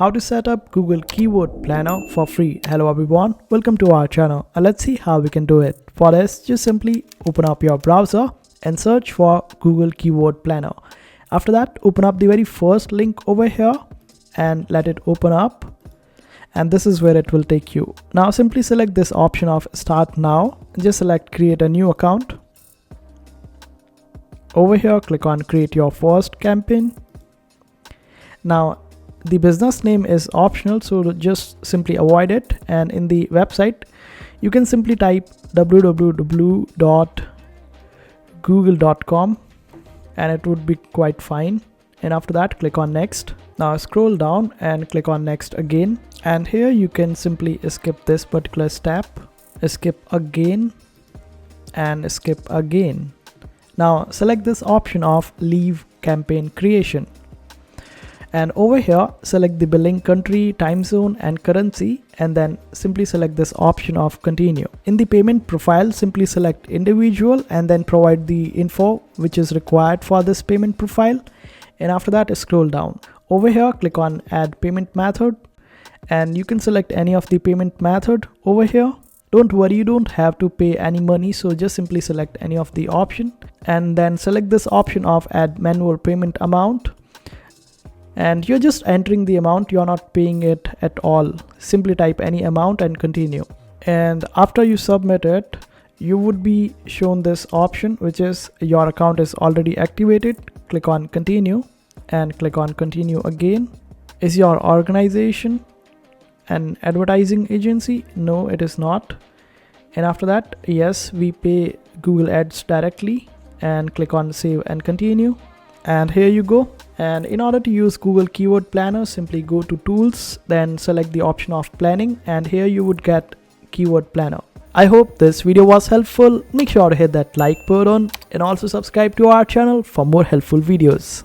how to set up Google Keyword Planner for free. Hello everyone, welcome to our channel and let's see how we can do it. For this, just simply open up your browser and search for Google Keyword Planner. After that, open up the very first link over here and let it open up, and this is where it will take you. Now simply select this option of Start Now. Just select Create a New Account. Over here, click on Create Your First Campaign. Now the business name is optional, so just simply avoid it, and in the website you can simply type www.google.com and it would be quite fine. And after that, click on Next. Now scroll down and click on Next again, and here you can simply skip this particular step, skip again and skip again. Now select this option of Leave Campaign Creation, and over here select the billing country, time zone and currency, and then simply select this option of Continue. In the payment profile, simply select Individual and then provide the info which is required for this payment profile, and after that scroll down. Over here click on Add Payment Method, and you can select any of the payment method over here. Don't worry, you don't have to pay any money, so just simply select any of the option and then select this option of Add Manual Payment Amount, and you're just entering the amount, you're not paying it at all. Simply type any amount and continue, and after you submit it, you would be shown this option which is your account is already activated. Click on Continue and click on Continue again. Is your organization an advertising agency? No, it is not. And after that, yes, we pay Google Ads directly, and click on Save and Continue, and here you go. And in order to use Google Keyword Planner, simply go to Tools, then select the option of Planning, and here you would get Keyword Planner. I hope this video was helpful. Make sure to hit that like button and also subscribe to our channel for more helpful videos.